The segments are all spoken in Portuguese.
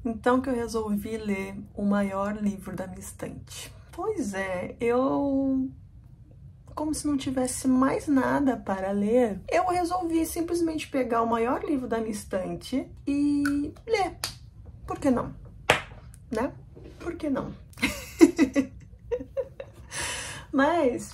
Então que eu resolvi ler o maior livro da minha estante. Pois é, como se não tivesse mais nada para ler, eu resolvi simplesmente pegar o maior livro da minha estante e ler. Por que não? Né? Por que não? Mas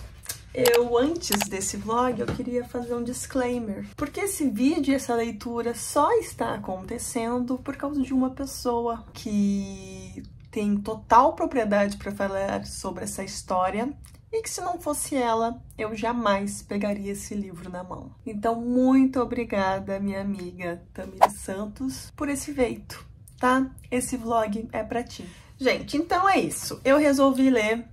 antes desse vlog, eu queria fazer um disclaimer. Porque esse vídeo e essa leitura só está acontecendo por causa de uma pessoa que tem total propriedade para falar sobre essa história e que se não fosse ela, eu jamais pegaria esse livro na mão. Então, muito obrigada, minha amiga Tamiri Santos, por esse feito, tá? Esse vlog é pra ti. Gente, então é isso. Eu resolvi ler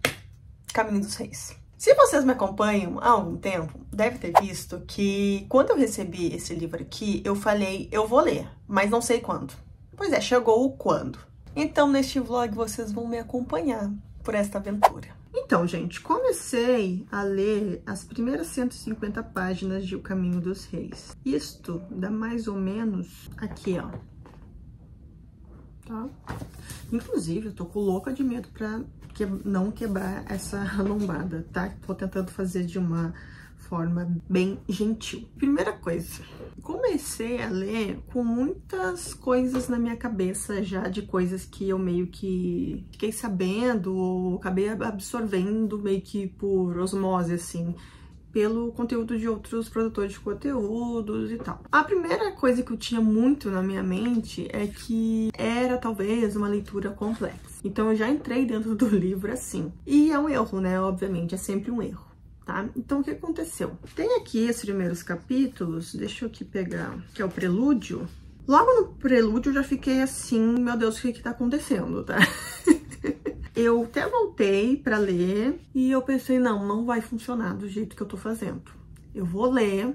Caminho dos Reis. Se vocês me acompanham há algum tempo, deve ter visto que quando eu recebi esse livro aqui, eu falei, eu vou ler, mas não sei quando. Pois é, chegou o quando. Então, neste vlog, vocês vão me acompanhar por esta aventura. Então, gente, comecei a ler as primeiras 150 páginas de O Caminho dos Reis. Isto dá mais ou menos aqui, ó. Tá? Inclusive, eu tô com louca de medo pra não quebrar essa lombada, tá? Tô tentando fazer de uma forma bem gentil. Primeira coisa, comecei a ler com muitas coisas na minha cabeça já, de coisas que eu meio que fiquei sabendo ou acabei absorvendo meio que por osmose, assim, pelo conteúdo de outros produtores de conteúdos e tal. A primeira coisa que eu tinha muito na minha mente é que era talvez uma leitura complexa. Então eu já entrei dentro do livro assim. E é um erro, né? Obviamente, é sempre um erro, tá? Então o que aconteceu? Tem aqui os primeiros capítulos, deixa eu aqui pegar, que é o prelúdio. Logo no prelúdio eu já fiquei assim, meu Deus, o que tá acontecendo, tá? Eu até voltei pra ler e eu pensei, não vai funcionar do jeito que eu tô fazendo. Eu vou ler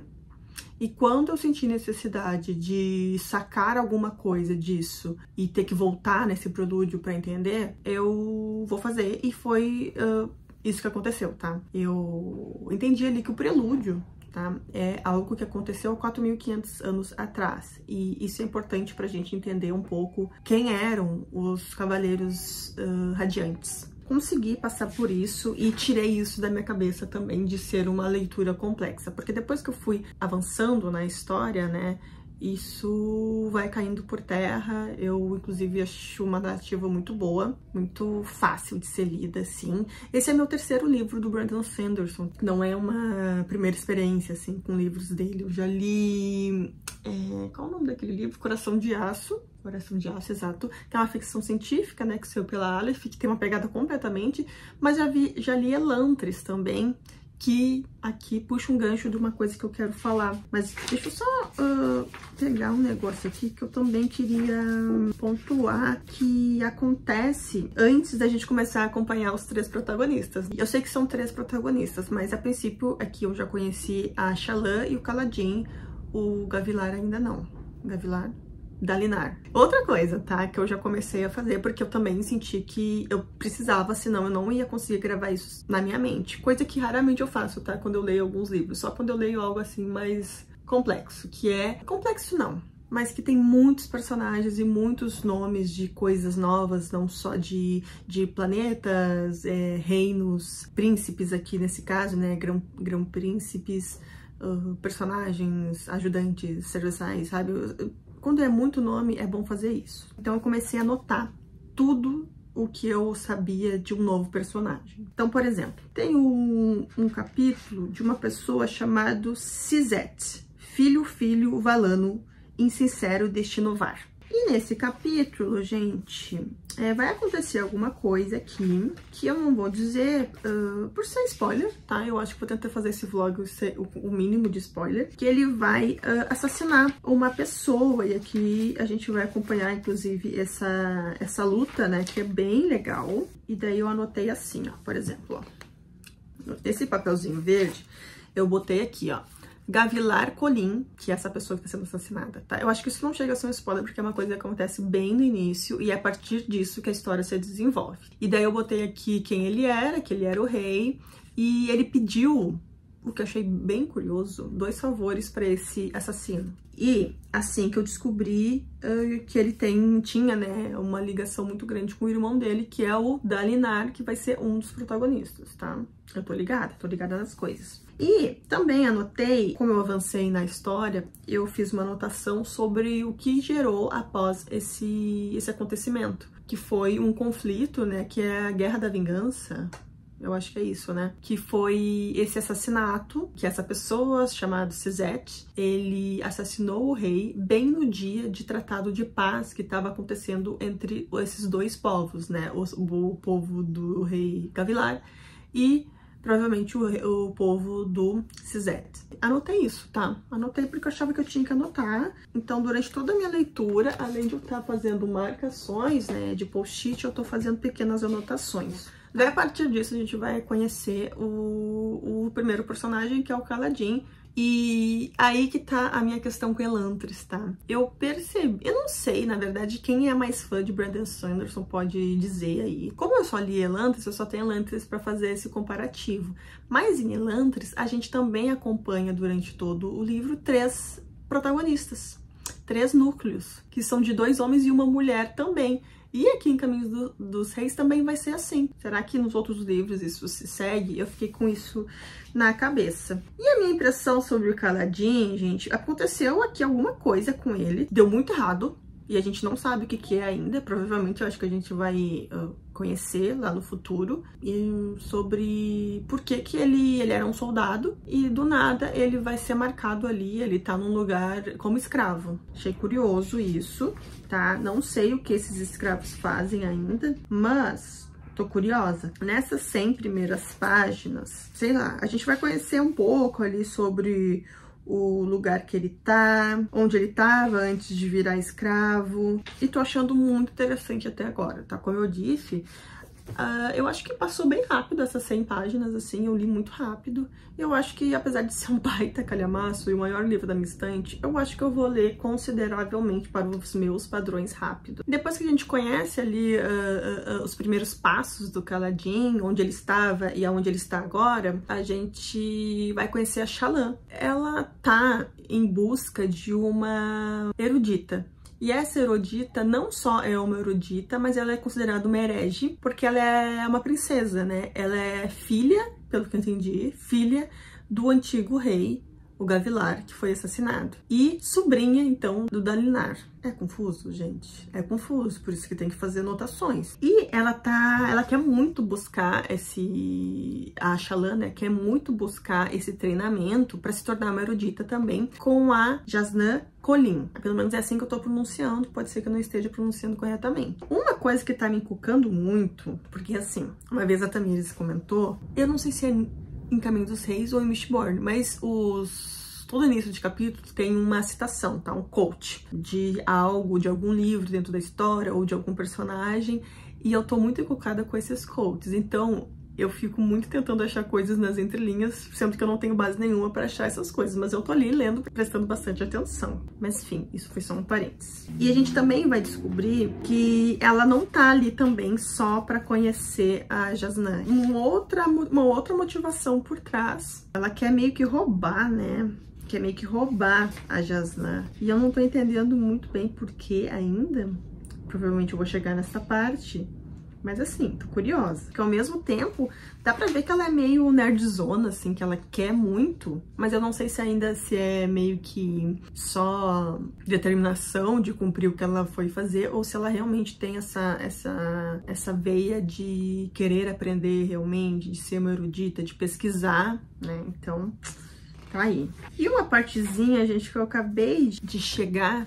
e quando eu sentir necessidade de sacar alguma coisa disso e ter que voltar nesse prelúdio pra entender, eu vou fazer. E foi isso que aconteceu, tá? Eu entendi ali que o prelúdio, tá, é algo que aconteceu há 4.500 anos atrás. E isso é importante pra gente entender um pouco quem eram os Cavaleiros Radiantes. Consegui passar por isso e tirei isso da minha cabeça também de ser uma leitura complexa, porque depois que eu fui avançando na história, né, isso vai caindo por terra. Eu, inclusive, acho uma narrativa muito boa, muito fácil de ser lida, assim. Esse é meu terceiro livro do Brandon Sanderson. Não é uma primeira experiência, assim, com livros dele. Eu já li... qual é o nome daquele livro? Coração de Aço. Coração de Aço, exato. Que é uma ficção científica, né, que saiu pela Aleph, que tem uma pegada completamente. Mas já li Elantris também, que aqui puxa um gancho de uma coisa que eu quero falar. Mas deixa eu só pegar um negócio aqui que eu também queria pontuar que acontece antes da gente começar a acompanhar os três protagonistas. Eu sei que são três protagonistas, mas a princípio aqui eu já conheci a Shallan e o Kaladin, o Gavilar ainda não. Gavilar? Dalinar. Outra coisa, tá, que eu já comecei a fazer, porque eu também senti que eu precisava, senão eu não ia conseguir gravar isso na minha mente. Coisa que raramente eu faço, tá, quando eu leio alguns livros. Só quando eu leio algo assim mais complexo, que é... Complexo não, mas que tem muitos personagens e muitos nomes de coisas novas, não só de planetas, reinos, príncipes aqui nesse caso, né, grão-príncipes, personagens, ajudantes, serviçais, sabe? Quando é muito nome, é bom fazer isso. Então eu comecei a anotar tudo o que eu sabia de um novo personagem. Então, por exemplo, tem um capítulo de uma pessoa chamada Sisete, filho Valano, insincero destino var. E nesse capítulo, gente, vai acontecer alguma coisa aqui que eu não vou dizer por ser spoiler, tá? Eu acho que vou tentar fazer esse vlog o mínimo de spoiler. Que ele vai assassinar uma pessoa e aqui a gente vai acompanhar, inclusive, essa luta, né? Que é bem legal. E daí eu anotei assim, ó, por exemplo, ó. Esse papelzinho verde, eu botei aqui, ó. Gavilar Colin, que é essa pessoa que está sendo assassinada, tá? Eu acho que isso não chega a ser um spoiler, porque é uma coisa que acontece bem no início, e é a partir disso que a história se desenvolve. E daí eu botei aqui quem ele era, que ele era o rei, e ele pediu o que eu achei bem curioso, 2 favores para esse assassino. E assim que eu descobri que ele tinha, né, uma ligação muito grande com o irmão dele, que é o Dalinar, que vai ser um dos protagonistas, tá? Eu tô ligada nas coisas. E também anotei, como eu avancei na história, eu fiz uma anotação sobre o que gerou após esse acontecimento, que foi um conflito, né, que é a Guerra da Vingança. Eu acho que é isso, né? Que foi esse assassinato, que essa pessoa chamada Sisete, ele assassinou o rei bem no dia de tratado de paz que estava acontecendo entre esses 2 povos, né? O povo do rei Gavilar e provavelmente o povo do Sisete. Anotei isso, tá? Anotei porque eu achava que eu tinha que anotar. Então, durante toda a minha leitura, além de eu estar fazendo marcações, né, de post-it, eu tô fazendo pequenas anotações. Daí, a partir disso, a gente vai conhecer o primeiro personagem, que é o Kaladin. E aí que tá a minha questão com Elantris, tá? Eu percebi, eu não sei, na verdade, quem é mais fã de Brandon Sanderson pode dizer aí. Como eu só li Elantris, eu só tenho Elantris pra fazer esse comparativo. Mas em Elantris, a gente também acompanha durante todo o livro 3 protagonistas, 3 núcleos, que são de 2 homens e uma mulher também. E aqui em Caminhos dos Reis também vai ser assim. Será que nos outros livros isso se segue? Eu fiquei com isso na cabeça. E a minha impressão sobre o Kaladin, gente, aconteceu aqui alguma coisa com ele. Deu muito errado. E a gente não sabe o que é ainda. Provavelmente eu acho que a gente vai conhecer lá no futuro. E sobre por que ele era um soldado. E do nada ele vai ser marcado ali. Ele tá num lugar como escravo. Achei curioso isso, tá? Não sei o que esses escravos fazem ainda. Mas tô curiosa. Nessas 100 primeiras páginas, sei lá, a gente vai conhecer um pouco ali sobre o lugar que ele tá, onde ele tava antes de virar escravo. E tô achando muito interessante até agora, tá? Como eu disse, eu acho que passou bem rápido essas 100 páginas, assim, eu li muito rápido. Eu acho que, apesar de ser um baita calhamaço e o maior livro da minha estante, eu acho que eu vou ler consideravelmente para os meus padrões rápido. Depois que a gente conhece ali os primeiros passos do Kaladin, onde ele estava e aonde ele está agora, a gente vai conhecer a Shallan. Ela tá em busca de uma erudita. E essa erudita não só é uma erudita, mas ela é considerada uma herege, porque ela é uma princesa, né? Ela é filha, pelo que eu entendi, filha do antigo rei, o Gavilar, que foi assassinado. E sobrinha, então, do Dalinar. É confuso, gente. É confuso, por isso que tem que fazer anotações. E ela quer muito buscar a Shallan, né, quer muito buscar esse treinamento para se tornar uma erudita também com a Jasnah Kholin. Pelo menos é assim que eu tô pronunciando, pode ser que eu não esteja pronunciando corretamente. Uma coisa que tá me encucando muito, porque assim, uma vez a Tamires comentou, eu não sei se é em Caminho dos Reis ou em Mistborn, mas todo início de capítulo tem uma citação, tá? Um quote de algo, de algum livro dentro da história ou de algum personagem, e eu tô muito encucada com esses quotes, então eu fico muito tentando achar coisas nas entrelinhas, sendo que eu não tenho base nenhuma pra achar essas coisas, mas eu tô ali lendo, prestando bastante atenção. Mas enfim, isso foi só um parênteses. E a gente também vai descobrir que ela não tá ali também só pra conhecer a Jasnah. Uma outra motivação por trás. Ela quer meio que roubar, né? Quer meio que roubar a Jasnah. E eu não tô entendendo muito bem por que ainda. Provavelmente eu vou chegar nessa parte. Mas assim, tô curiosa. Porque ao mesmo tempo, dá pra ver que ela é meio nerdzona, assim, que ela quer muito. Mas eu não sei se ainda é meio que só determinação de cumprir o que ela foi fazer, ou se ela realmente tem essa veia de querer aprender realmente, de ser uma erudita, de pesquisar, né? Então, tá aí. E uma partezinha, gente, que eu acabei de chegar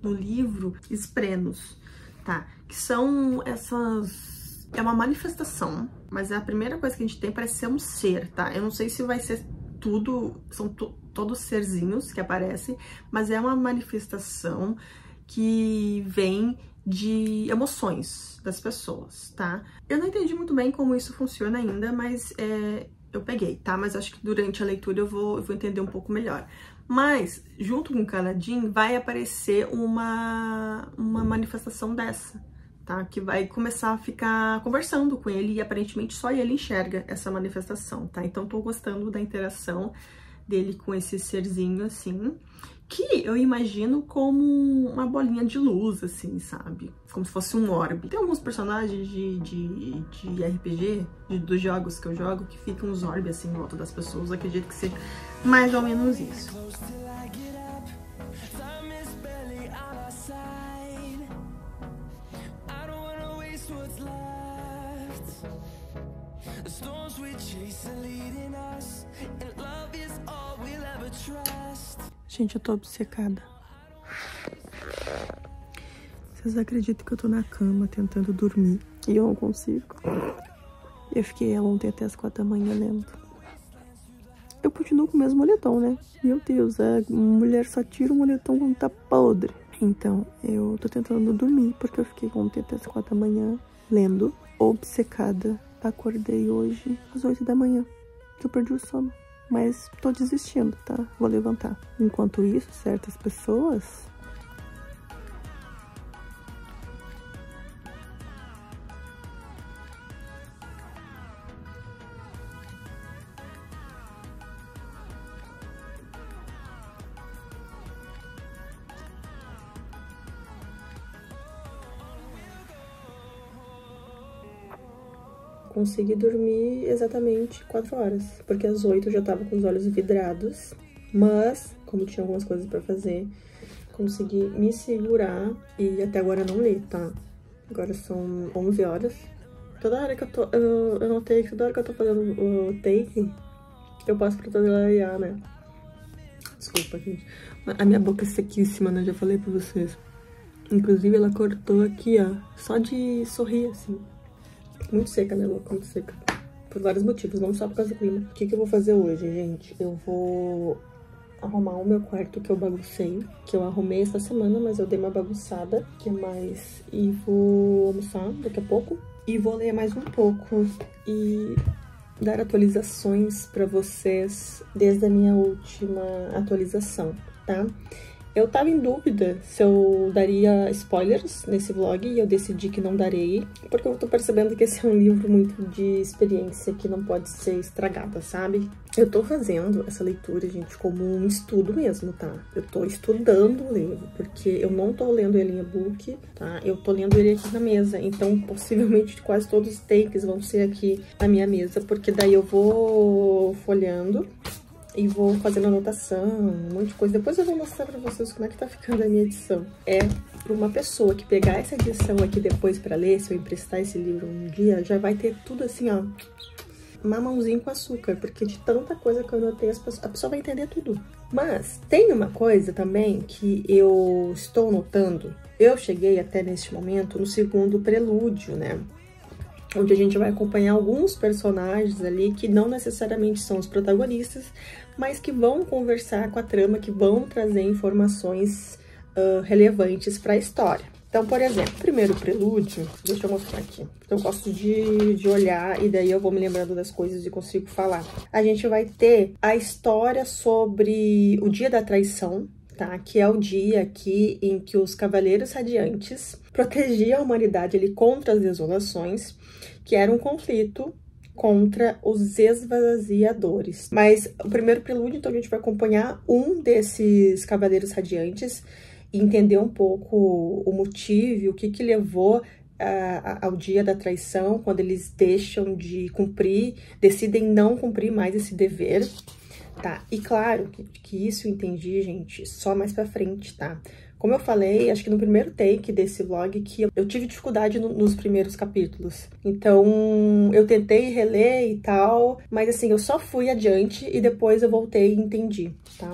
no livro, Esprenos, tá? Que são essas... É uma manifestação, mas a primeira coisa que a gente tem parece ser um ser, tá? Eu não sei se vai ser tudo, são todos serzinhos que aparecem, mas é uma manifestação que vem de emoções das pessoas, tá? Eu não entendi muito bem como isso funciona ainda, mas eu peguei, tá? Mas acho que durante a leitura eu vou entender um pouco melhor. Mas, junto com o Kaladin, vai aparecer uma manifestação dessa, tá? Que vai começar a ficar conversando com ele e aparentemente só ele enxerga essa manifestação, tá? Então tô gostando da interação dele com esse serzinho, assim, que eu imagino como uma bolinha de luz, assim, sabe? Como se fosse um orbe. Tem alguns personagens de RPG, dos jogos que eu jogo, que ficam uns orbes assim em volta das pessoas. Eu acredito que seja mais ou menos isso. Gente, eu tô obcecada. Vocês acreditam que eu tô na cama tentando dormir e eu não consigo? Eu fiquei ontem até as 4 da manhã lendo. Eu continuo com o mesmo moletom, né? Meu Deus, a mulher só tira o moletom quando tá podre. Então, eu tô tentando dormir porque eu fiquei ontem até as 4 da manhã lendo, obcecada. Acordei hoje às 8 da manhã. Eu perdi o sono. Mas tô desistindo, tá? Vou levantar. Enquanto isso, certas pessoas... Consegui dormir exatamente 4 horas, porque às 8 eu já tava com os olhos vidrados, mas, como tinha algumas coisas pra fazer, consegui me segurar e até agora não li, tá? Agora são 11 horas. Toda hora que eu notei que toda hora que eu tô fazendo o take, eu passo pra toda né? Desculpa, gente. A minha boca é sequíssima, né? Já falei pra vocês. Inclusive, ela cortou aqui, ó, só de sorrir, assim. Muito seca, minha boca, muito seca. Por vários motivos, não só por causa do clima. O que eu vou fazer hoje, gente? Eu vou arrumar o meu quarto que eu baguncei. Que eu arrumei essa semana, mas eu dei uma bagunçada. Que mais? E vou almoçar daqui a pouco. E vou ler mais um pouco. E dar atualizações pra vocês desde a minha última atualização, tá? Eu tava em dúvida se eu daria spoilers nesse vlog e eu decidi que não darei, porque eu tô percebendo que esse é um livro muito de experiência que não pode ser estragada, sabe? Eu tô fazendo essa leitura, gente, como um estudo mesmo, tá? Eu tô estudando o livro, porque eu não tô lendo ele em e-book, tá? Eu tô lendo ele aqui na mesa, então possivelmente quase todos os takes vão ser aqui na minha mesa, porque daí eu vou folheando e vou fazendo anotação, um monte de coisa. Depois eu vou mostrar pra vocês como é que tá ficando a minha edição. É pra uma pessoa que pegar essa edição aqui depois pra ler, se eu emprestar esse livro um dia, já vai ter tudo assim, ó, mamãozinho com açúcar, porque de tanta coisa que eu anotei, a pessoa vai entender tudo. Mas tem uma coisa também que eu estou notando. Eu cheguei até neste momento no segundo prelúdio, né? Onde a gente vai acompanhar alguns personagens ali que não necessariamente são os protagonistas, mas que vão conversar com a trama, que vão trazer informações relevantes para a história. Então, por exemplo, o primeiro prelúdio, deixa eu mostrar aqui, eu gosto de olhar e daí eu vou me lembrando das coisas e consigo falar. A gente vai ter a história sobre o Dia da Traição, tá? Que é o dia aqui em que os Cavaleiros Radiantes protegiam a humanidade ali contra as desolações, que era um conflito contra os esvaziadores. Mas o primeiro prelúdio, então, a gente vai acompanhar um desses Cavaleiros Radiantes e entender um pouco o motivo, o que levou ao dia da traição, quando eles deixam de cumprir, decidem não cumprir mais esse dever, tá? E claro que isso eu entendi, gente, só mais pra frente, tá? Como eu falei, acho que no primeiro take desse vlog, que eu tive dificuldade nos primeiros capítulos. Então, eu tentei reler e tal, mas assim, eu só fui adiante e depois eu voltei e entendi, tá?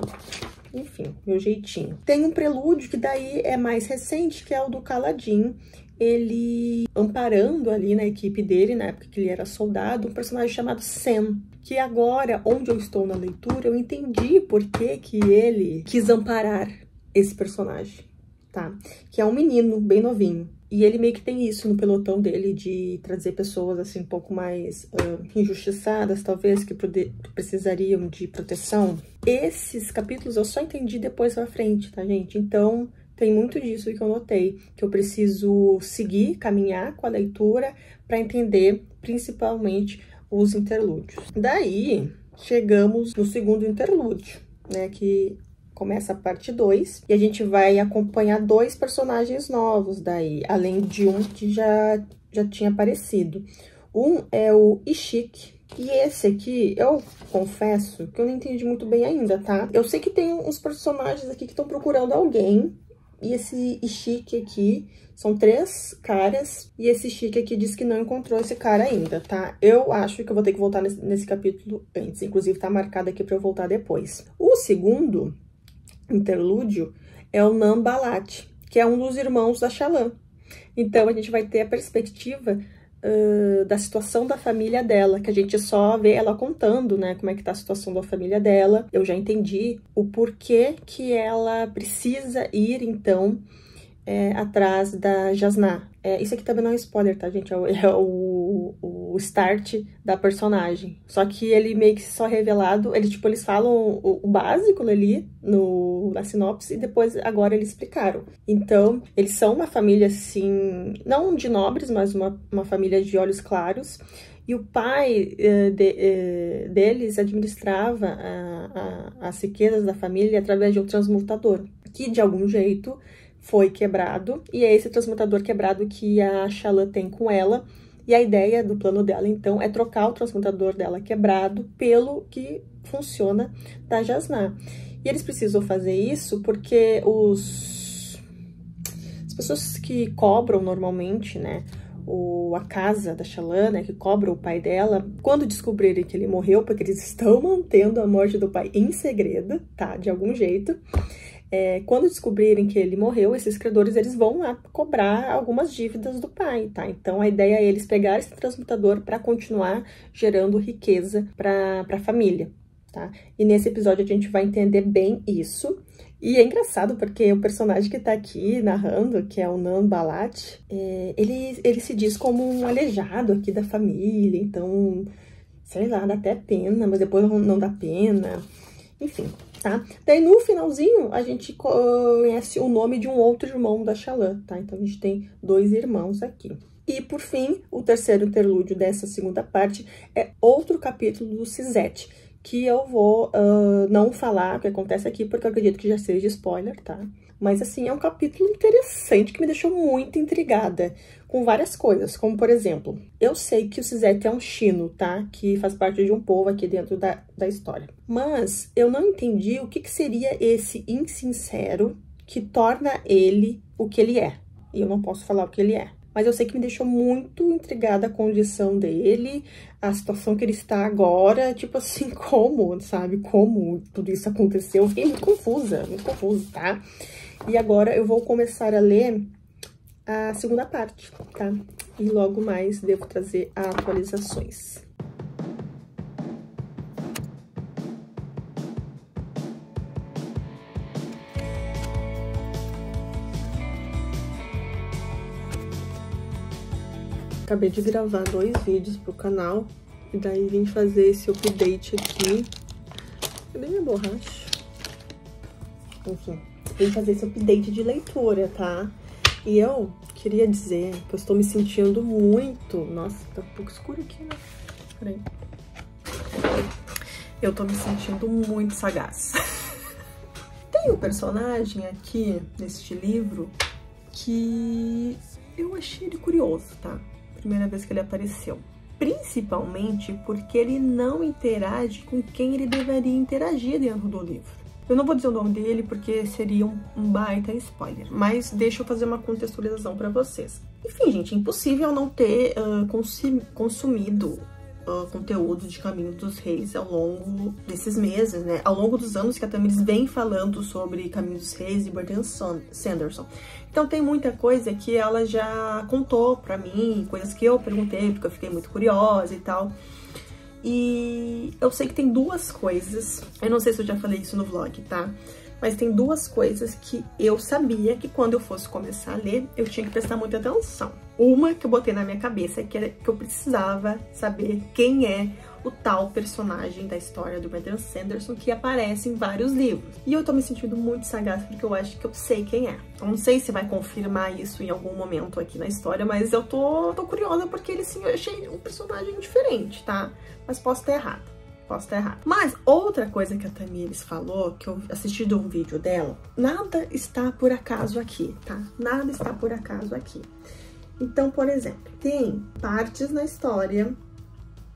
Enfim, meu jeitinho. Tem um prelúdio que daí é mais recente, que é o do Kaladin. Ele amparando ali na equipe dele, na época que ele era soldado, um personagem chamado Sam. Que agora, onde eu estou na leitura, eu entendi por que ele quis amparar esse personagem, tá? Que é um menino bem novinho. E ele meio que tem isso no pelotão dele, de trazer pessoas, assim, um pouco mais injustiçadas, talvez, que precisariam de proteção. Esses capítulos eu só entendi depois pra frente, tá, gente? Então, tem muito disso que eu notei, que eu preciso seguir, caminhar com a leitura para entender principalmente os interlúdios. Daí, chegamos no segundo interlúdio, né, que começa a parte 2, e a gente vai acompanhar 2 personagens novos daí, além de um que já tinha aparecido. Um é o Ishiki, e esse aqui, eu confesso que eu não entendi muito bem ainda, tá? Eu sei que tem uns personagens aqui que estão procurando alguém, e esse Ishiki aqui, são 3 caras, e esse Ishiki aqui diz que não encontrou esse cara ainda, tá? Eu acho que eu vou ter que voltar nesse capítulo antes, inclusive tá marcado aqui pra eu voltar depois. O segundo interlúdio é o Nambalat, que é um dos irmãos da Shallan. Então, a gente vai ter a perspectiva da situação da família dela, que a gente só vê ela contando, né, como é que tá a situação da família dela. Eu já entendi o porquê que ela precisa ir, então, atrás da Jasnah. Isso aqui também não é spoiler, tá, gente? É o start da personagem. Só que ele meio que só revelado, eles falam o básico ali na sinopse e depois agora eles explicaram. Então, eles são uma família, assim, não de nobres, mas uma família de olhos claros. E o pai deles administrava as riquezas da família através de um transmutador, que de algum jeito foi quebrado, e é esse transmutador quebrado que a Shallan tem com ela, e a ideia do plano dela, então, é trocar o transmutador dela quebrado pelo que funciona da Jasnah. E eles precisam fazer isso porque as pessoas que cobram normalmente, né, a casa da Shallan, né, que cobra o pai dela, quando descobrirem que ele morreu, porque eles estão mantendo a morte do pai em segredo, tá, de algum jeito, quando descobrirem que ele morreu, esses credores, eles vão lá cobrar algumas dívidas do pai, tá? Então, a ideia é eles pegarem esse transmutador para continuar gerando riqueza para a família, tá? E nesse episódio a gente vai entender bem isso. E é engraçado porque o personagem que tá aqui narrando, que é o Nambalat, ele se diz como um aleijado aqui da família, então, sei lá, dá até pena, mas depois não dá pena, enfim, tá? Daí, no finalzinho, a gente conhece o nome de um outro irmão da Shallan, tá? Então, a gente tem 2 irmãos aqui. E, por fim, o terceiro interlúdio dessa segunda parte é outro capítulo do Suzette, que eu vou não falar o que acontece aqui, porque eu acredito que já seja spoiler, tá? Mas, assim, é um capítulo interessante que me deixou muito intrigada com várias coisas, como, por exemplo, eu sei que o Suzette é um Shino, tá? Que faz parte de um povo aqui dentro da história. Mas eu não entendi o que seria esse insincero que torna ele o que ele é. E eu não posso falar o que ele é. Mas eu sei que me deixou muito intrigada a condição dele, a situação que ele está agora, tipo assim, como, sabe? Como tudo isso aconteceu. Eu fiquei muito confusa, tá? E agora eu vou começar a ler a segunda parte, tá? E logo mais devo trazer atualizações. Acabei de gravar 2 vídeos pro canal, e daí vim fazer esse update aqui. Cadê minha borracha? Enfim, vim fazer esse update de leitura, tá? E eu queria dizer que eu estou me sentindo muito... Nossa, tá um pouco escuro aqui, né? Peraí. Eu tô me sentindo muito sagaz. Tem um personagem aqui, neste livro, que eu achei ele curioso, tá? Primeira vez que ele apareceu. Principalmente porque ele não interage com quem ele deveria interagir dentro do livro. Eu não vou dizer o nome dele porque seria um baita spoiler, mas deixa eu fazer uma contextualização para vocês. Enfim, gente, é impossível não ter consumido conteúdo de Caminho dos Reis ao longo desses meses, né? Ao longo dos anos que a Tamiris vem falando sobre Caminho dos Reis e Brandon Sanderson. Então tem muita coisa que ela já contou pra mim, coisas que eu perguntei, porque eu fiquei muito curiosa e tal. E eu sei que tem 2 coisas, eu não sei se eu já falei isso no vlog, tá? Mas tem 2 coisas que eu sabia que quando eu fosse começar a ler, eu tinha que prestar muita atenção. Uma que eu botei na minha cabeça, que era que eu precisava saber quem é o tal personagem da história do Brandon Sanderson que aparece em vários livros. E eu tô me sentindo muito sagaz porque eu acho que eu sei quem é. Eu não sei se vai confirmar isso em algum momento aqui na história, mas eu tô curiosa porque ele, sim, eu achei um personagem diferente, tá? Mas posso estar errada. Posso estar errado. Mas outra coisa que a Tamires falou, que eu assisti de um vídeo dela, nada está por acaso aqui, tá? Nada está por acaso aqui. Então, por exemplo, tem partes na história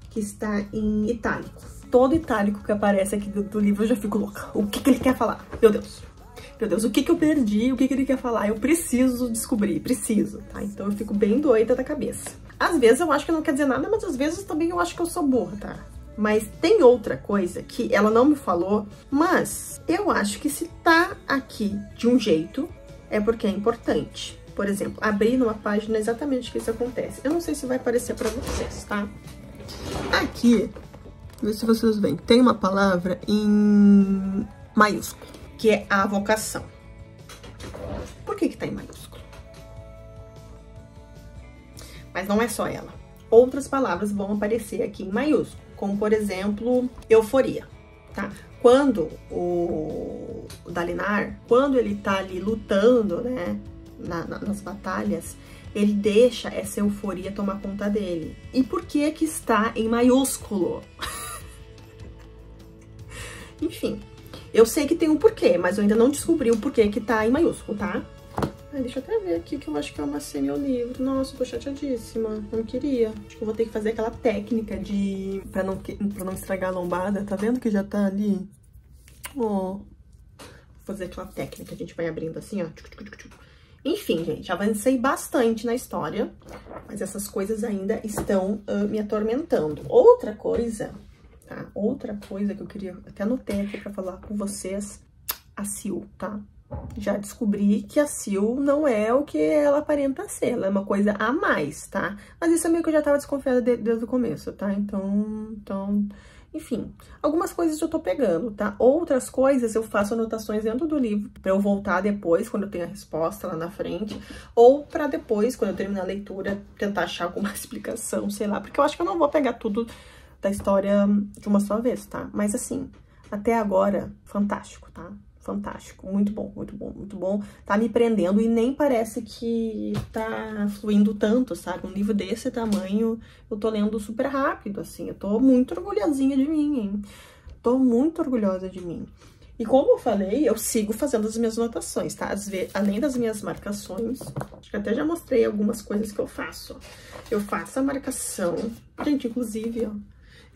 que está em itálico. Todo itálico que aparece aqui do livro eu já fico louca. O que ele quer falar? Meu Deus. Meu Deus, o que eu perdi? O que ele quer falar? Eu preciso descobrir, preciso, tá? Então eu fico bem doida da cabeça. Às vezes eu acho que não quer dizer nada, mas às vezes também eu acho que eu sou burra, tá? Mas tem outra coisa que ela não me falou, mas eu acho que se tá aqui de um jeito, é porque é importante. Por exemplo, abrir numa página exatamente o que isso acontece. Eu não sei se vai aparecer pra vocês, tá? Aqui, vê se vocês veem, tem uma palavra em maiúsculo, que é a vocação. Por que tá em maiúsculo? Mas não é só ela. Outras palavras vão aparecer aqui em maiúsculo, como por exemplo, euforia, tá? Quando o Dalinar, quando ele tá ali lutando, né, nas batalhas, ele deixa essa euforia tomar conta dele. E por que que está em maiúsculo? Enfim, eu sei que tem um porquê, mas eu ainda não descobri o porquê que tá em maiúsculo, tá? Ai, deixa eu até ver aqui que eu acho que eu amassei meu livro. Nossa, eu tô chateadíssima. Não queria. Acho que eu vou ter que fazer aquela técnica de... Pra não estragar a lombada. Tá vendo que já tá ali? Ó. Vou fazer aquela técnica. A gente vai abrindo assim, ó. Enfim, gente, avancei bastante na história. Mas essas coisas ainda estão me atormentando. Outra coisa, tá? Outra coisa que eu queria... Até anotei aqui pra falar com vocês. A Sil, tá? Já descobri que a Sil não é o que ela aparenta ser, ela é uma coisa a mais, tá? Mas isso é meio que eu já tava desconfiada desde o começo, tá? Então, enfim, algumas coisas eu tô pegando, tá? Outras coisas eu faço anotações dentro do livro pra eu voltar depois, quando eu tenho a resposta lá na frente, ou pra depois, quando eu terminar a leitura, tentar achar alguma explicação, sei lá, porque eu acho que eu não vou pegar tudo da história de uma só vez, tá? Mas assim, até agora, fantástico, tá? Fantástico, muito bom, muito bom, muito bom. Tá me prendendo e nem parece que tá fluindo tanto, sabe? Um livro desse tamanho, eu tô lendo super rápido, assim. Eu tô muito orgulhosinha de mim, hein? Tô muito orgulhosa de mim. E como eu falei, eu sigo fazendo as minhas anotações, tá? Além das minhas marcações, acho que até já mostrei algumas coisas que eu faço. Eu faço a marcação. Gente, inclusive, ó,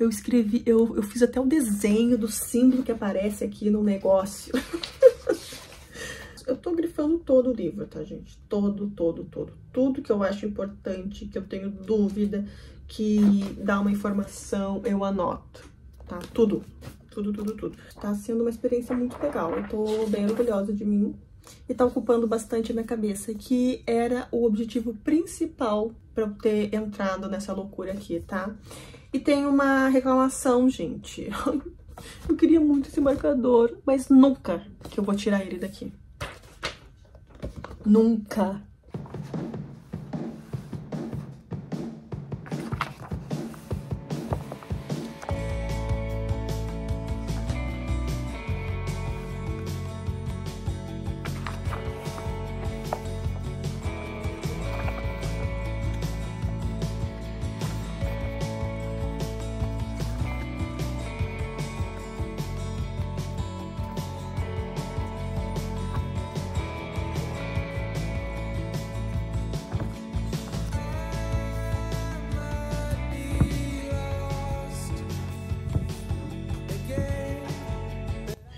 eu escrevi, eu fiz até o desenho do símbolo que aparece aqui no negócio. Eu tô grifando todo o livro, tá, gente? Todo. Tudo que eu acho importante, que eu tenho dúvida, que dá uma informação, eu anoto, tá? Tudo. Tá sendo uma experiência muito legal. Eu tô bem orgulhosa de mim. E tá ocupando bastante a minha cabeça, que era o objetivo principal pra eu ter entrado nessa loucura aqui, tá? E tem uma reclamação, gente. Eu queria muito esse marcador, mas nunca que eu vou tirar ele daqui. Nunca.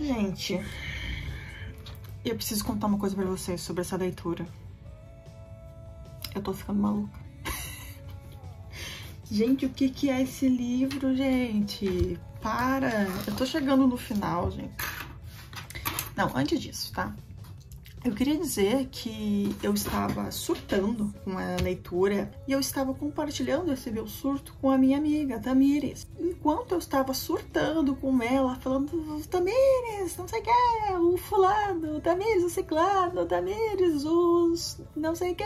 Gente, eu preciso contar uma coisa pra vocês sobre essa leitura. Eu tô ficando maluca. Gente, o que é esse livro, gente? Para! Eu tô chegando no final, gente. Não, antes disso, tá? Eu queria dizer que eu estava surtando com a leitura e eu estava compartilhando esse meu surto com a minha amiga, Tamires. Enquanto eu estava surtando com ela, falando, Tamires, não sei o que, o fulano, o Tamires, o ciclano, o Tamires, os não sei o que.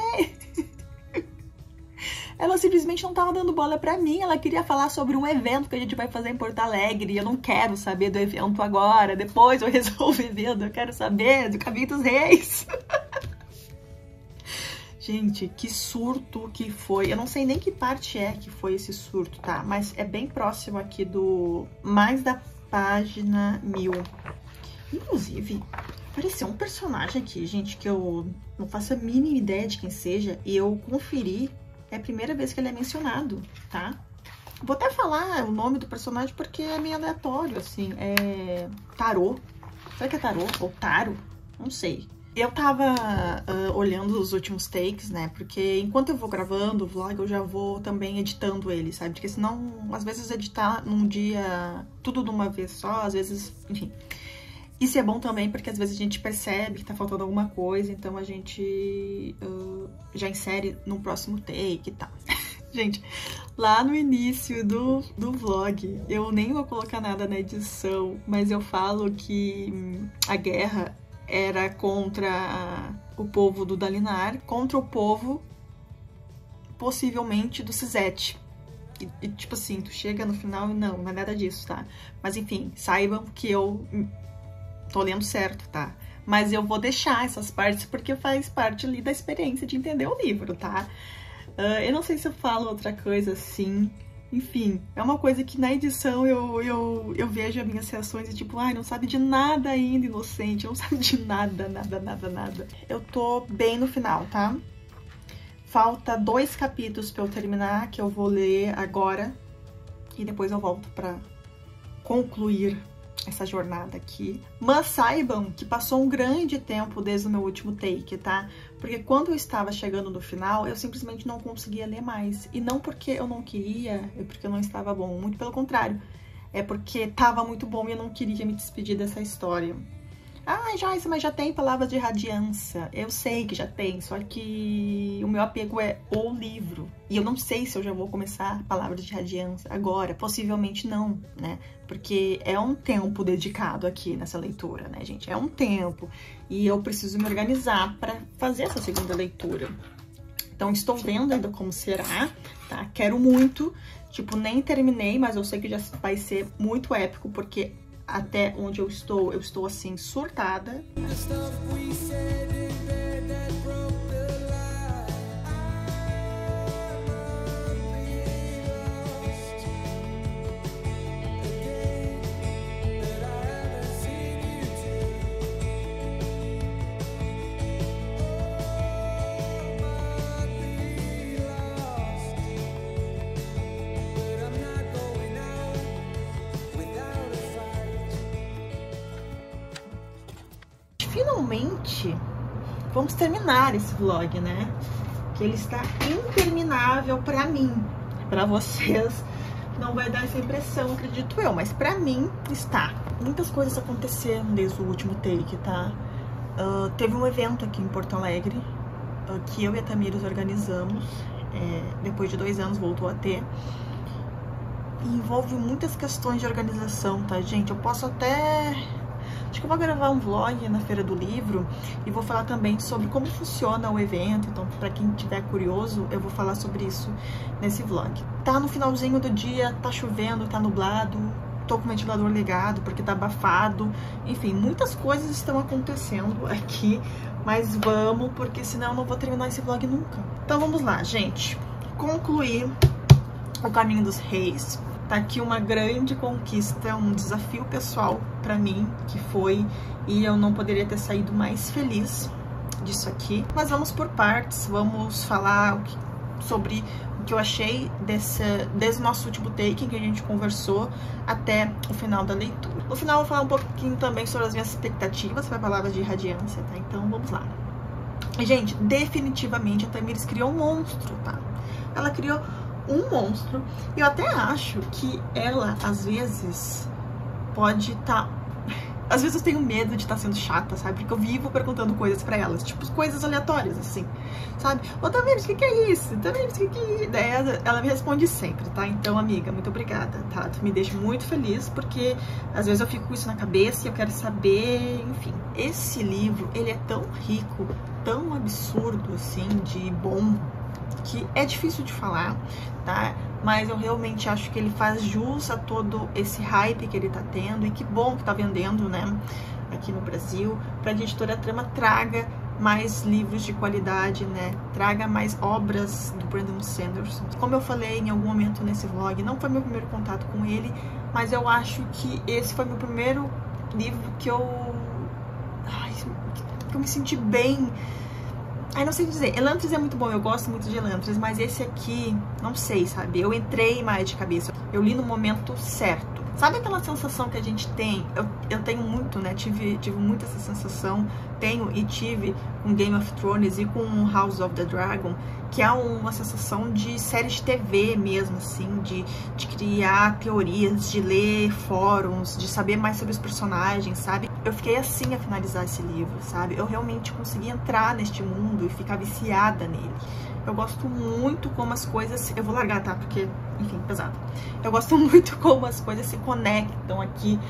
Ela simplesmente não tava dando bola pra mim, ela queria falar sobre um evento que a gente vai fazer em Porto Alegre, e eu não quero saber do evento agora, depois eu resolvo o evento, eu quero saber do Caminho dos Reis. Gente, que surto que foi. Eu não sei nem que parte é que foi esse surto, tá? Mas é bem próximo aqui do... mais da página 1000. Inclusive, apareceu um personagem aqui, gente, que eu não faço a mínima ideia de quem seja. E eu conferi, é a primeira vez que ele é mencionado, tá? Vou até falar o nome do personagem porque é meio aleatório, assim. É... Tarô. Será que é Tarô? Ou Taro? Não sei. Eu tava olhando os últimos takes, né, porque enquanto eu vou gravando o vlog, eu já vou também editando ele, sabe? Porque senão, às vezes, editar num dia tudo de uma vez só, às vezes, enfim. Isso é bom também porque às vezes a gente percebe que tá faltando alguma coisa, então a gente já insere no próximo take e tal. Gente, lá no início do vlog, eu nem vou colocar nada na edição, mas eu falo que a guerra era contra o povo do Dalinar, contra o povo, possivelmente, do Suzette. E tipo assim, tu chega no final e não é nada disso, tá? Mas enfim, saibam que eu tô lendo certo, tá? Mas eu vou deixar essas partes porque faz parte ali da experiência de entender o livro, tá? Eu não sei se eu falo outra coisa assim. Enfim, é uma coisa que na edição eu vejo as minhas reações e tipo, ai, não sabe de nada ainda, inocente, não sabe de nada. Eu tô bem no final, tá? Falta 2 capítulos pra eu terminar, que eu vou ler agora. E depois eu volto pra concluir essa jornada aqui. Mas saibam que passou um grande tempo desde o meu último take, tá? Porque quando eu estava chegando no final, eu simplesmente não conseguia ler mais. E não porque eu não queria, é porque eu não estava bom. Muito pelo contrário. É porque tava muito bom e eu não queria me despedir dessa história. Ah, Joyce, mas já tem palavras de radiância. Eu sei que já tem, só que o meu apego é o livro. E eu não sei se eu já vou começar palavras de radiância agora. Possivelmente não, né? Porque é um tempo dedicado aqui nessa leitura, né, gente? É um tempo. E eu preciso me organizar para fazer essa segunda leitura. Então, estou vendo ainda como será, tá? Quero muito. Tipo, nem terminei, mas eu sei que já vai ser muito épico, porque até onde eu estou assim, surtada. Finalmente, vamos terminar esse vlog, né? Que ele está interminável pra mim. Pra vocês não vai dar essa impressão, acredito eu, mas pra mim está. Muitas coisas aconteceram desde o último take, tá? Teve um evento aqui em Porto Alegre que eu e a Tamires organizamos. Depois de 2 anos voltou a ter. E envolve muitas questões de organização, tá, gente? Eu posso até... Acho que eu vou gravar um vlog na Feira do Livro e vou falar também sobre como funciona o evento. Então, pra quem tiver curioso, eu vou falar sobre isso nesse vlog. Tá no finalzinho do dia, tá chovendo, tá nublado, tô com o ventilador ligado porque tá abafado. Enfim, muitas coisas estão acontecendo aqui, mas vamos, porque senão eu não vou terminar esse vlog nunca. Então vamos lá, gente. Concluir o Caminho dos Reis. Tá aqui uma grande conquista, um desafio pessoal pra mim, que foi, e eu não poderia ter saído mais feliz disso aqui. Mas vamos por partes, vamos falar sobre o que eu achei desde o nosso último take, que a gente conversou, até o final da leitura. No final eu vou falar um pouquinho também sobre as minhas expectativas para palavras de radiância, tá? Então vamos lá. Gente, definitivamente a Tamires criou um monstro, tá? Ela criou um monstro. Eu até acho que ela, às vezes, pode estar... Às vezes eu tenho medo de estar sendo chata, sabe? Porque eu vivo perguntando coisas pra elas, tipo, coisas aleatórias, assim, sabe? Ô, Tamires, o que é isso? Tamires, o que é isso? Daí ela me responde sempre, tá? Então, amiga, muito obrigada, tá? Tu me deixa muito feliz, porque às vezes eu fico com isso na cabeça e eu quero saber, enfim. Esse livro, ele é tão rico, tão absurdo, assim, de bom, que é difícil de falar, tá? Mas eu realmente acho que ele faz jus a todo esse hype que ele tá tendo, e que bom que tá vendendo, né, aqui no Brasil, para a Editora Trama traga mais livros de qualidade, né, traga mais obras do Brandon Sanderson. Como eu falei em algum momento nesse vlog, não foi meu primeiro contato com ele, mas eu acho que esse foi meu primeiro livro que eu me senti bem. Ai, não sei dizer, Elantris é muito bom, eu gosto muito de Elantris, mas esse aqui, não sei, sabe? Eu entrei mais de cabeça, eu li no momento certo. Sabe aquela sensação que a gente tem? Eu tenho muito, né? Tive muito essa sensação, tenho e tive com Game of Thrones e com House of the Dragon, que é uma sensação de série de TV mesmo, assim, de criar teorias, de ler fóruns, de saber mais sobre os personagens, sabe? Eu fiquei assim a finalizar esse livro, sabe? Eu realmente consegui entrar neste mundo e ficar viciada nele. Eu gosto muito como as coisas... Eu vou largar, tá? Porque, enfim, pesado. Eu gosto muito como as coisas se conectam aqui,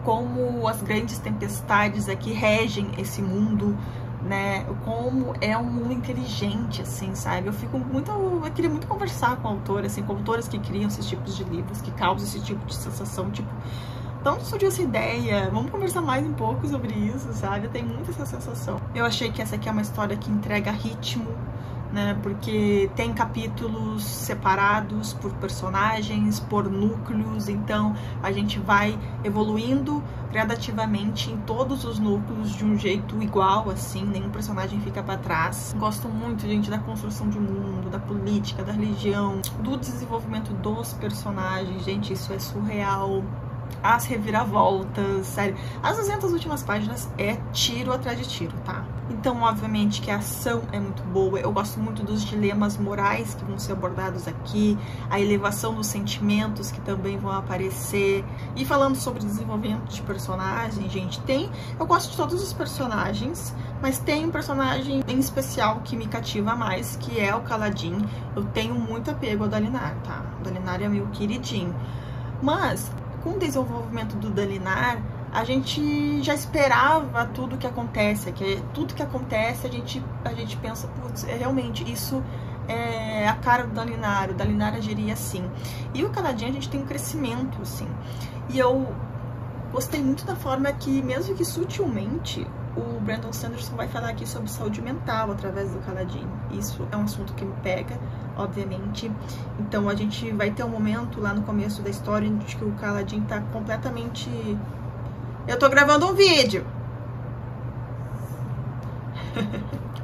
como as grandes tempestades aqui regem esse mundo, né? Como é um mundo inteligente, assim, sabe? Eu queria muito conversar com autores, assim, com autores que criam esses tipos de livros, que causam esse tipo de sensação, tipo... Então surgiu essa ideia, vamos conversar mais um pouco sobre isso, sabe? Eu tenho muito essa sensação. Eu achei que essa aqui é uma história que entrega ritmo, né? Porque tem capítulos separados por personagens, por núcleos, então a gente vai evoluindo gradativamente em todos os núcleos de um jeito igual, assim, nenhum personagem fica pra trás. Gosto muito, gente, da construção de mundo, da política, da religião, do desenvolvimento dos personagens, gente, isso é surreal. As reviravoltas, sério, as 200 últimas páginas é tiro atrás de tiro, tá? Então, obviamente que a ação é muito boa, eu gosto muito dos dilemas morais que vão ser abordados aqui, a elevação dos sentimentos que também vão aparecer. E falando sobre desenvolvimento de personagem, gente, eu gosto de todos os personagens, mas tem um personagem em especial que me cativa mais, que é o Kaladin. Eu tenho muito apego ao Dalinar, tá? O Dalinar é meu queridinho. Mas... com o desenvolvimento do Dalinar, a gente já esperava tudo que acontece, tudo que acontece a gente pensa, putz, realmente, isso é a cara do Dalinar, o Dalinar agiria assim. E o Kaladin, a gente tem um crescimento, assim. E eu gostei muito da forma que, mesmo que sutilmente, o Brandon Sanderson vai falar aqui sobre saúde mental através do Kaladin. Isso é um assunto que me pega, obviamente. Então a gente vai ter um momento lá no começo da história em que o Kaladin tá completamente... Eu tô gravando um vídeo!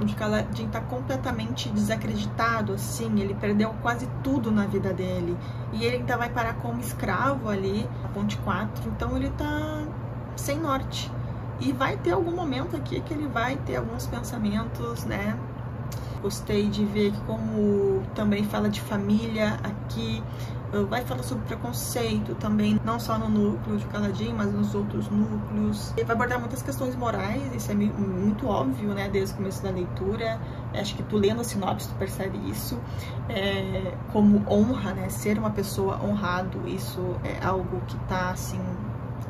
Onde o Kaladin tá completamente desacreditado, assim, ele perdeu quase tudo na vida dele. E ele ainda vai parar como escravo ali, na Ponte 4, então ele tá sem norte. E vai ter algum momento aqui que ele vai ter alguns pensamentos, né? Gostei de ver como também fala de família aqui, vai falar sobre preconceito também, não só no núcleo de Kaladin, mas nos outros núcleos. Ele vai abordar muitas questões morais, isso é muito óbvio, né, desde o começo da leitura. Acho que tu lendo a sinopse tu percebe isso, como honra, né, ser uma pessoa honrado, isso é algo que tá, assim,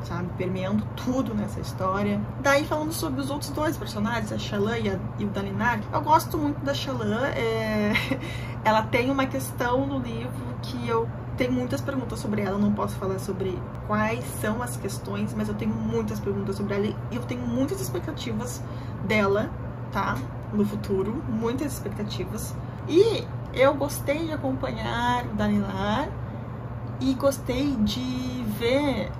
sabe, permeando tudo nessa história. Daí, falando sobre os outros dois personagens, a Shallan e o Dalinar, eu gosto muito da Shallan. Ela tem uma questão no livro que eu tenho muitas perguntas sobre ela, eu não posso falar sobre quais são as questões, mas eu tenho muitas perguntas sobre ela e eu tenho muitas expectativas dela, tá? No futuro, muitas expectativas. E eu gostei de acompanhar o Dalinar e gostei de ver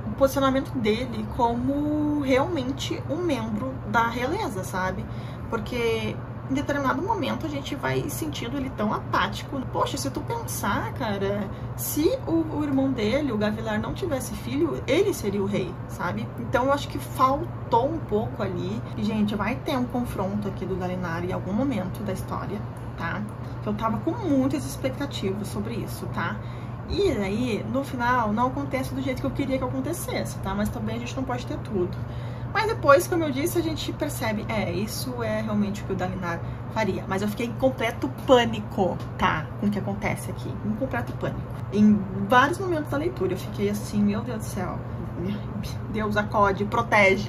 o posicionamento dele como realmente um membro da realeza, sabe? Porque em determinado momento a gente vai sentindo ele tão apático. Poxa, se tu pensar, cara, se o irmão dele, o Gavilar, não tivesse filho, ele seria o rei, sabe? Então eu acho que faltou um pouco ali. E, gente, vai ter um confronto aqui do Dalinar em algum momento da história, tá? Eu tava com muitas expectativas sobre isso, tá? E aí, no final, não acontece do jeito que eu queria que acontecesse, tá? Mas também a gente não pode ter tudo. Mas depois, como eu disse, a gente percebe, isso é realmente o que o Dalinar faria. Mas eu fiquei em completo pânico, tá? Com o que acontece aqui. Em completo pânico. Em vários momentos da leitura eu fiquei assim, meu Deus do céu. Deus acode, protege.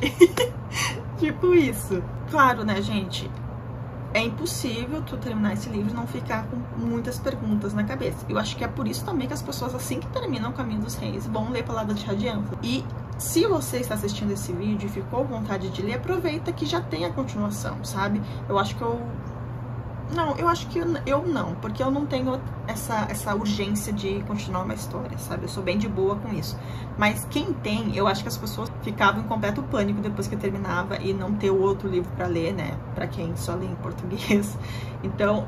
Tipo isso. Claro, né, gente? é impossível tu terminar esse livro e não ficar com muitas perguntas na cabeça. Eu acho que é por isso também que as pessoas, assim que terminam o Caminho dos Reis, vão ler Palavra de Radiança. E se você está assistindo esse vídeo e ficou com vontade de ler, aproveita que já tem a continuação, sabe? Eu acho que eu não, porque eu não tenho essa urgência de continuar uma história, sabe? Eu sou bem de boa com isso. Mas quem tem, eu acho que as pessoas ficavam em completo pânico depois que terminava e não ter o outro livro para ler, né? Para quem só lê em português. Então,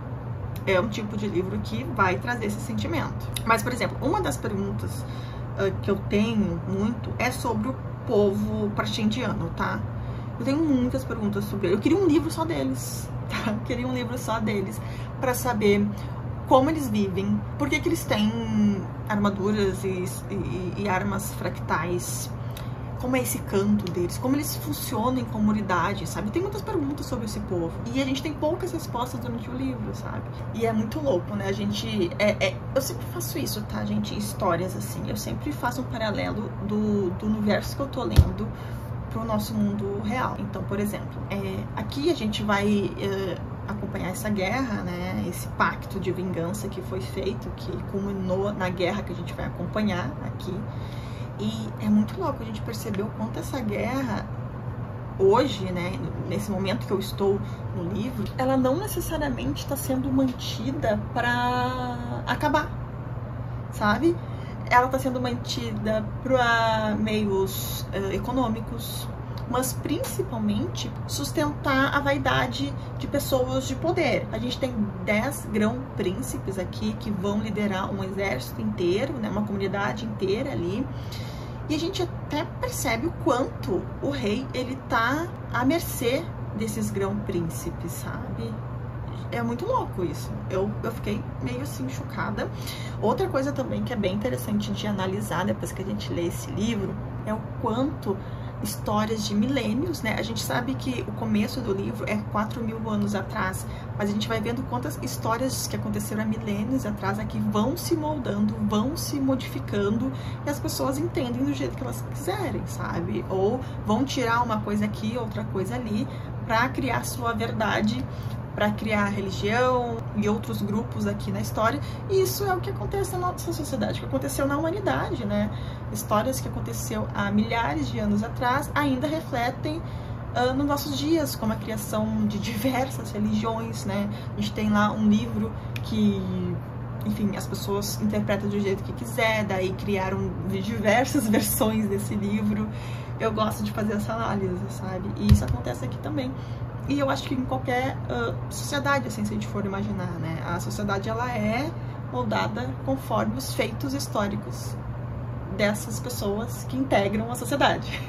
é um tipo de livro que vai trazer esse sentimento. Mas, por exemplo, uma das perguntas que eu tenho muito é sobre o povo praxi-indiano, tá? Eu tenho muitas perguntas sobre ele. Eu queria um livro só deles. Queria um livro só deles para saber como eles vivem, por que eles têm armaduras e armas fractais, como é esse canto deles, como eles funcionam em comunidade, sabe? Tem muitas perguntas sobre esse povo e a gente tem poucas respostas durante o livro, sabe? E é muito louco, né? A gente eu sempre faço isso, tá, gente? Histórias assim, eu sempre faço um paralelo do universo que eu tô lendo pro nosso mundo real. Então, por exemplo, aqui a gente vai acompanhar essa guerra, né, esse pacto de vingança que foi feito, que culminou na guerra que a gente vai acompanhar aqui. E é muito louco a gente perceber o quanto essa guerra hoje, né, nesse momento que eu estou no livro, ela não necessariamente está sendo mantida para acabar, sabe? Ela está sendo mantida para meios econômicos, mas principalmente sustentar a vaidade de pessoas de poder. A gente tem 10 grão-príncipes aqui que vão liderar um exército inteiro, né, uma comunidade inteira ali. E a gente até percebe o quanto o rei ele tá à mercê desses grão-príncipes, sabe? É muito louco isso. Eu fiquei meio assim chocada. Outra coisa também que é bem interessante de analisar depois que a gente lê esse livro é o quanto histórias de milênios, né? A gente sabe que o começo do livro é 4.000 anos atrás, mas a gente vai vendo quantas histórias que aconteceram há milênios atrás aqui vão se moldando, vão se modificando e as pessoas entendem do jeito que elas quiserem, sabe? Ou vão tirar uma coisa aqui, outra coisa ali, para criar sua verdade, para criar religião e outros grupos aqui na história. E isso é o que acontece na nossa sociedade, o que aconteceu na humanidade, né? Histórias que aconteceu há milhares de anos atrás ainda refletem nos nossos dias, como a criação de diversas religiões, né? A gente tem lá um livro que, enfim, as pessoas interpretam do jeito que quiser, daí criaram diversas versões desse livro. Eu gosto de fazer essa análise, sabe? E isso acontece aqui também. E eu acho que em qualquer sociedade, assim, se a gente for imaginar, né? A sociedade, ela é moldada conforme os feitos históricos dessas pessoas que integram a sociedade.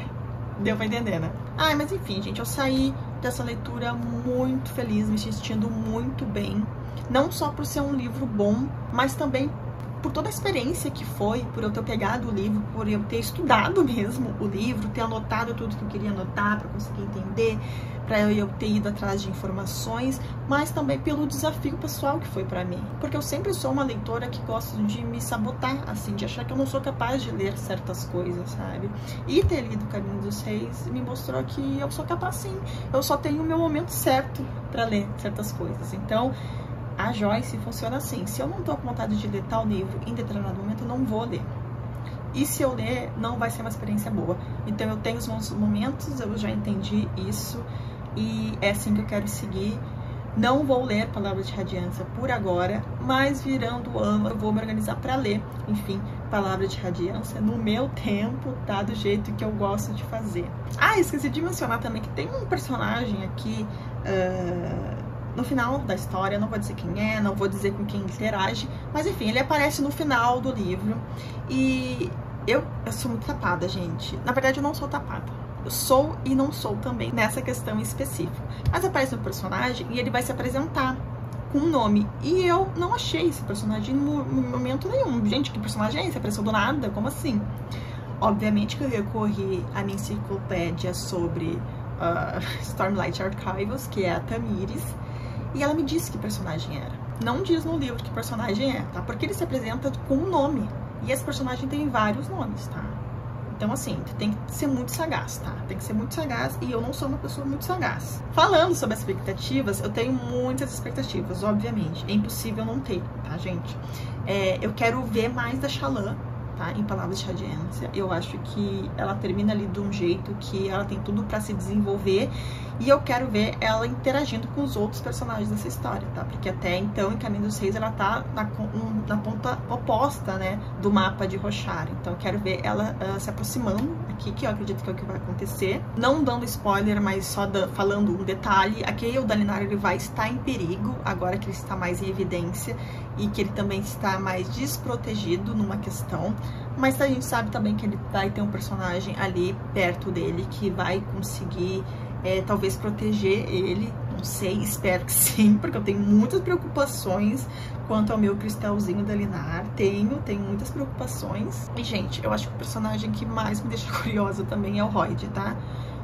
Deu pra entender, né? Ah, mas enfim, gente, eu saí dessa leitura muito feliz, me sentindo muito bem. Não só por ser um livro bom, mas também por toda a experiência que foi, por eu ter pegado o livro, por eu ter estudado mesmo o livro, ter anotado tudo que eu queria anotar para conseguir entender, para eu ter ido atrás de informações, mas também pelo desafio pessoal que foi para mim. Porque eu sempre sou uma leitora que gosto de me sabotar, assim, de achar que eu não sou capaz de ler certas coisas, sabe? E ter lido Caminho dos Reis me mostrou que eu sou capaz, sim. Eu só tenho o meu momento certo para ler certas coisas. Então, a Joyce funciona assim: se eu não tô com vontade de ler tal livro em determinado momento, eu não vou ler. E se eu ler, não vai ser uma experiência boa. Então eu tenho os meus momentos, eu já entendi isso, e é assim que eu quero seguir. Não vou ler Palavra de Radiança por agora, mas virando o ano eu vou me organizar para ler, enfim, Palavra de Radiança no meu tempo, tá? Do jeito que eu gosto de fazer. Ah, esqueci de mencionar também que tem um personagem aqui no final da história, não vou dizer quem é, não vou dizer com quem interage, mas enfim, ele aparece no final do livro. E eu sou muito tapada, gente. Na verdade, eu não sou tapada. Eu sou e não sou também, nessa questão específica. Mas aparece um personagem e ele vai se apresentar com um nome. E eu não achei esse personagem no momento nenhum. Gente, que personagem é esse? Apareceu do nada? Como assim? Obviamente que eu recorri à minha enciclopédia sobre Stormlight Archives, que é a Tamires, e ela me disse que personagem era. Não diz no livro que personagem é, tá? Porque ele se apresenta com um nome. E esse personagem tem vários nomes, tá? Então, assim, tem que ser muito sagaz, tá? Tem que ser muito sagaz e eu não sou uma pessoa muito sagaz. Falando sobre as expectativas, eu tenho muitas expectativas, obviamente. É impossível não ter, tá, gente? Eu quero ver mais da Shallan, tá? Em Palavras de Radiância. Eu acho que ela termina ali de um jeito que ela tem tudo pra se desenvolver. E eu quero ver ela interagindo com os outros personagens dessa história, tá? Porque até então, em Caminho dos Reis, ela tá na ponta oposta, né? Do mapa de Roshar. Então eu quero ver ela se aproximando aqui, que eu acredito que é o que vai acontecer. Não dando spoiler, mas só falando um detalhe. Aqui o Dalinar, ele vai estar em perigo, agora que ele está mais em evidência. E que ele também está mais desprotegido numa questão. Mas a gente sabe também que ele vai ter um personagem ali perto dele que vai conseguir... talvez proteger ele, não sei, espero que sim, porque eu tenho muitas preocupações quanto ao meu cristalzinho Dalinar, tenho muitas preocupações. E, gente, eu acho que o personagem que mais me deixa curiosa também é o Royd, tá?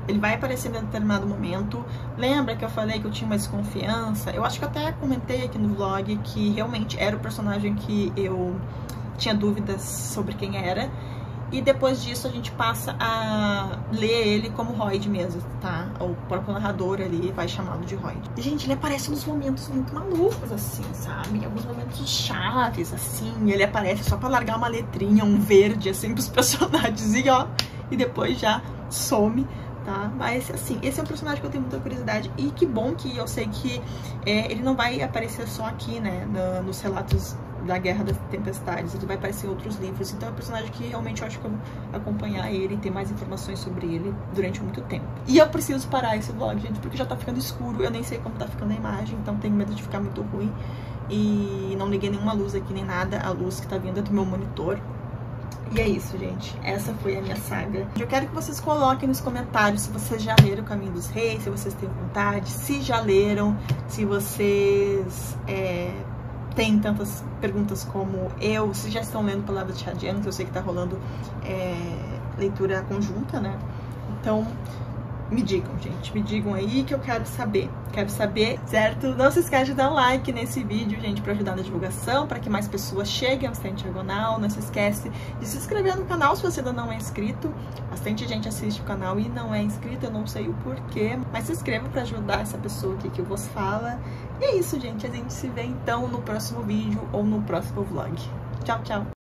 Ele vai aparecer em determinado momento. Lembra que eu falei que eu tinha uma desconfiança? Eu acho que eu até comentei aqui no vlog que realmente era o personagem que eu tinha dúvidas sobre quem era. E depois disso a gente passa a ler ele como Royd mesmo, tá? O próprio narrador ali vai chamá-lo de Royd. Gente, ele aparece nos momentos muito malucos, assim, sabe? Em alguns momentos chaves, assim. Ele aparece só pra largar uma letrinha, um verde, assim, pros personagens e ó. E depois já some, tá? Mas, assim, esse é um personagem que eu tenho muita curiosidade. E que bom que eu sei que ele não vai aparecer só aqui, né? Nos relatos da Guerra das Tempestades, ele vai aparecer em outros livros, então é um personagem que realmente eu acho que eu vou acompanhar ele e ter mais informações sobre ele durante muito tempo. E eu preciso parar esse vlog, gente, porque já tá ficando escuro, eu nem sei como tá ficando a imagem, então tenho medo de ficar muito ruim, e não liguei nenhuma luz aqui, nem nada, a luz que tá vindo é do meu monitor. E é isso, gente. Essa foi a minha saga. Eu quero que vocês coloquem nos comentários se vocês já leram O Caminho dos Reis, se vocês têm vontade, se já leram, se vocês... tem tantas perguntas como eu, se já estão lendo Palavras de Radiância, eu sei que tá rolando leitura conjunta, né? Então, me digam, gente, me digam aí que eu quero saber, certo? Não se esquece de dar um like nesse vídeo, gente, pra ajudar na divulgação, para que mais pessoas cheguem ao Assistente Diagonal. Não se esquece de se inscrever no canal se você ainda não é inscrito. Bastante gente assiste o canal e não é inscrito, eu não sei o porquê, mas se inscreva para ajudar essa pessoa aqui que eu vos fala. E é isso, gente, a gente se vê então no próximo vídeo ou no próximo vlog. Tchau, tchau!